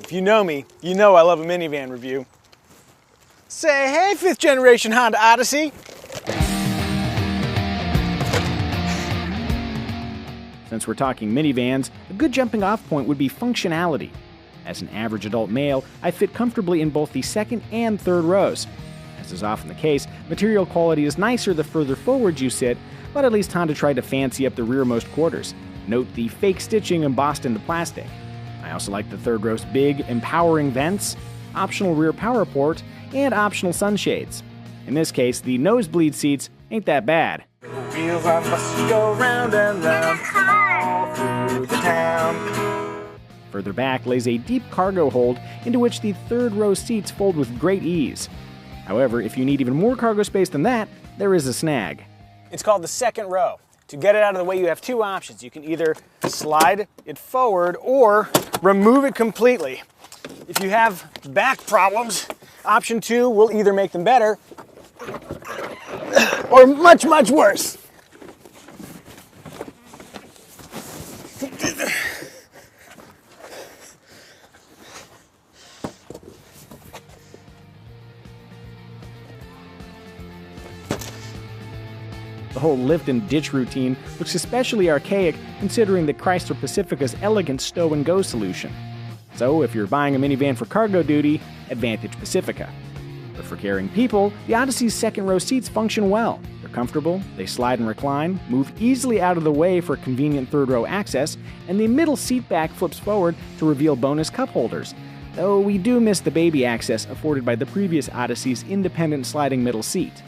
If you know me, you know I love a minivan review. Say hey, 5th generation Honda Odyssey. Since we're talking minivans, a good jumping off point would be functionality. As an average adult male, I fit comfortably in both the second and third rows. As is often the case, material quality is nicer the further forward you sit, but at least Honda tried to fancy up the rearmost quarters. Note the fake stitching embossed into plastic. I also like the third row's big, empowering vents, optional rear power port, and optional sunshades. In this case, the nosebleed seats ain't that bad. Wheels on buses go round and round all through the town. Further back lays a deep cargo hold into which the third row seats fold with great ease. However, if you need even more cargo space than that, there is a snag. It's called the second row. To get it out of the way, you have two options. You can either slide it forward or remove it completely. If you have back problems, option 2 will either make them better or much, much worse. The whole lift and ditch routine looks especially archaic considering the Chrysler Pacifica's elegant stow-and-go solution. So if you're buying a minivan for cargo duty, Advantage Pacifica. But for carrying people, the Odyssey's second-row seats function well. They're comfortable, they slide and recline, move easily out of the way for convenient third-row access, and the middle seat back flips forward to reveal bonus cup holders, though we do miss the baby access afforded by the previous Odyssey's independent sliding middle seat.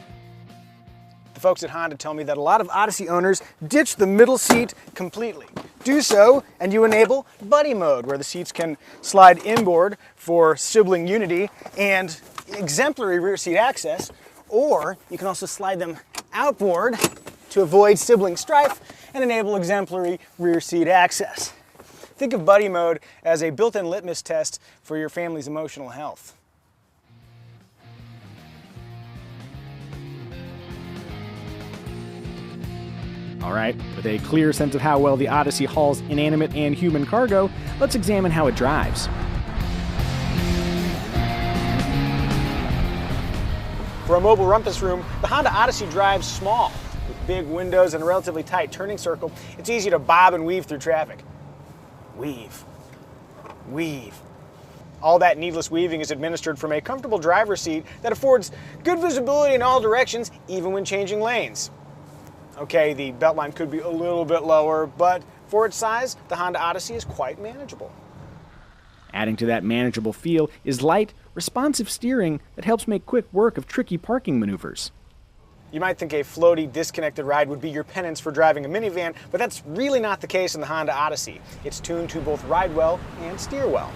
The folks at Honda tell me that a lot of Odyssey owners ditch the middle seat completely. Do so, and you enable buddy mode, where the seats can slide inboard for sibling unity and exemplary rear seat access, or you can also slide them outboard to avoid sibling strife and enable exemplary rear seat access. Think of buddy mode as a built-in litmus test for your family's emotional health. Alright, with a clear sense of how well the Odyssey hauls inanimate and human cargo, let's examine how it drives. For a mobile rumpus room, the Honda Odyssey drives small. With big windows and a relatively tight turning circle, it's easy to bob and weave through traffic. Weave. Weave. All that needless weaving is administered from a comfortable driver's seat that affords good visibility in all directions, even when changing lanes. Okay, the beltline could be a little bit lower, but for its size, the Honda Odyssey is quite manageable. Adding to that manageable feel is light, responsive steering that helps make quick work of tricky parking maneuvers. You might think a floaty, disconnected ride would be your penance for driving a minivan, but that's really not the case in the Honda Odyssey. It's tuned to both ride well and steer well.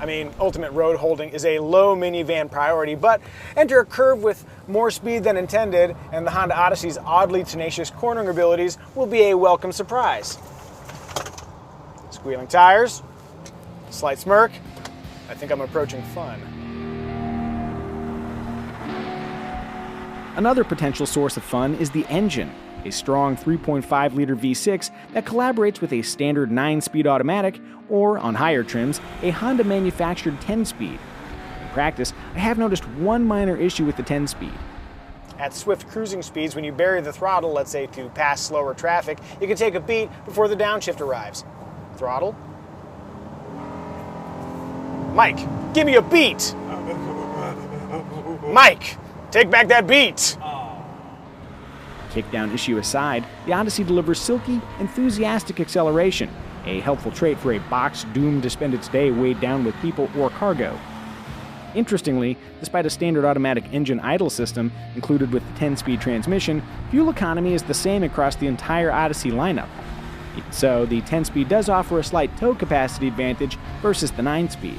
I mean, ultimate road holding is a low minivan priority, but enter a curve with more speed than intended, and the Honda Odyssey's oddly tenacious cornering abilities will be a welcome surprise. Squealing tires, slight smirk. I think I'm approaching fun. Another potential source of fun is the engine, a strong 3.5-liter V6 that collaborates with a standard 9-speed automatic or, on higher trims, a Honda-manufactured 10-speed. In practice, I have noticed one minor issue with the 10-speed. At swift cruising speeds, when you bury the throttle, let's say to pass slower traffic, you can take a beat before the downshift arrives. Throttle. Mike, give me a beat! Mike, take back that beat! Kickdown issue aside, the Odyssey delivers silky, enthusiastic acceleration, a helpful trait for a box doomed to spend its day weighed down with people or cargo. Interestingly, despite a standard automatic engine idle system included with the 10-speed transmission, fuel economy is the same across the entire Odyssey lineup. Even so, the 10-speed does offer a slight tow capacity advantage versus the 9-speed.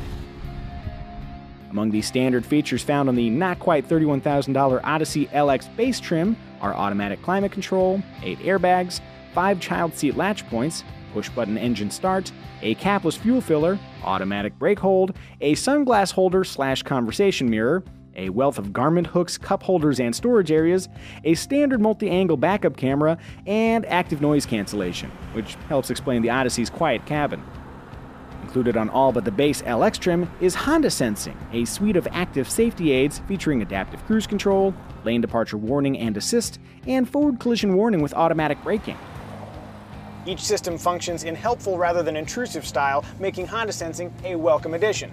Among the standard features found on the not-quite $31,000 Odyssey LX base trim are automatic climate control, 8 airbags, 5 child seat latch points, push-button engine start, a capless fuel filler, automatic brake hold, a sunglass holder/conversation mirror, a wealth of garment hooks, cup holders, and storage areas, a standard multi-angle backup camera, and active noise cancellation, which helps explain the Odyssey's quiet cabin. Included on all but the base LX trim is Honda Sensing, a suite of active safety aids featuring adaptive cruise control, lane departure warning and assist, and forward collision warning with automatic braking. Each system functions in helpful rather than intrusive style, making Honda Sensing a welcome addition.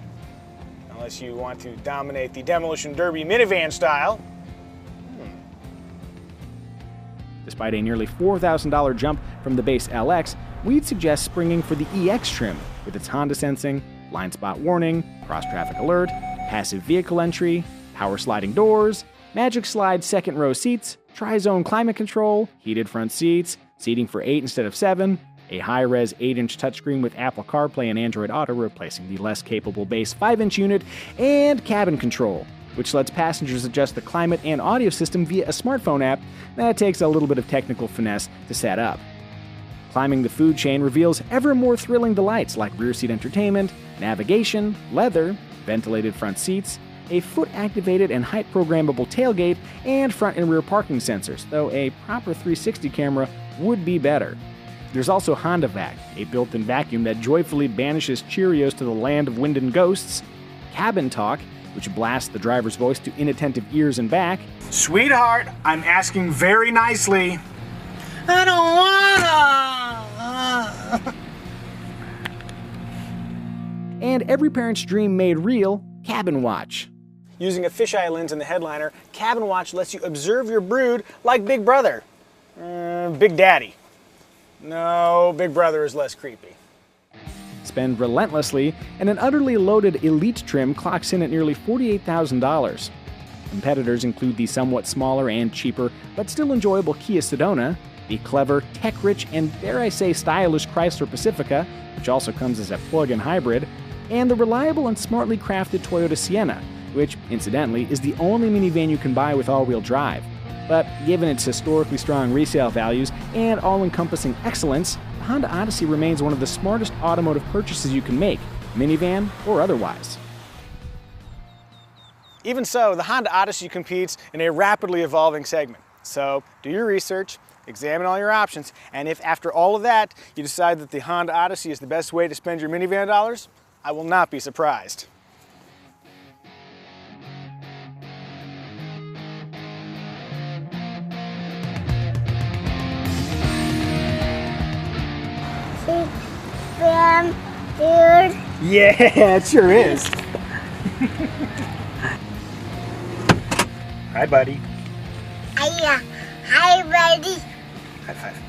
Unless you want to dominate the Demolition Derby minivan style. Despite a nearly $4,000 jump from the base LX, we'd suggest springing for the EX trim with its Honda Sensing, blind spot warning, cross traffic alert, passive vehicle entry, power sliding doors, Magic Slide second row seats, tri-zone climate control, heated front seats, seating for 8 instead of 7, a high-res 8-inch touchscreen with Apple CarPlay and Android Auto replacing the less capable base 5-inch unit, and cabin control, which lets passengers adjust the climate and audio system via a smartphone app that takes a little bit of technical finesse to set up. Climbing the food chain reveals ever more thrilling delights like rear seat entertainment, navigation, leather, ventilated front seats, a foot-activated and height-programmable tailgate, and front and rear parking sensors, though a proper 360 camera would be better. There's also Honda Vac, a built-in vacuum that joyfully banishes Cheerios to the land of wind and ghosts, Cabin Talk, which blasts the driver's voice to inattentive ears and back, Sweetheart, I'm asking very nicely. I don't wanna. and every parent's dream made real, Cabin Watch. Using a fisheye lens in the headliner, Cabin Watch lets you observe your brood like Big Brother. Big Daddy. No, Big Brother is less creepy. Spend relentlessly, and an utterly loaded Elite trim clocks in at nearly $48,000. Competitors include the somewhat smaller and cheaper, but still enjoyable Kia Sedona, the clever, tech-rich, and dare I say stylish Chrysler Pacifica, which also comes as a plug-in hybrid, and the reliable and smartly crafted Toyota Sienna, which, incidentally, is the only minivan you can buy with all-wheel drive. But given its historically strong resale values and all-encompassing excellence, the Honda Odyssey remains one of the smartest automotive purchases you can make, minivan or otherwise. Even so, the Honda Odyssey competes in a rapidly evolving segment. So do your research, examine all your options, and if after all of that you decide that the Honda Odyssey is the best way to spend your minivan dollars, I will not be surprised. Dude. Yeah, it sure is. Hi, buddy. Hi, buddy. High five.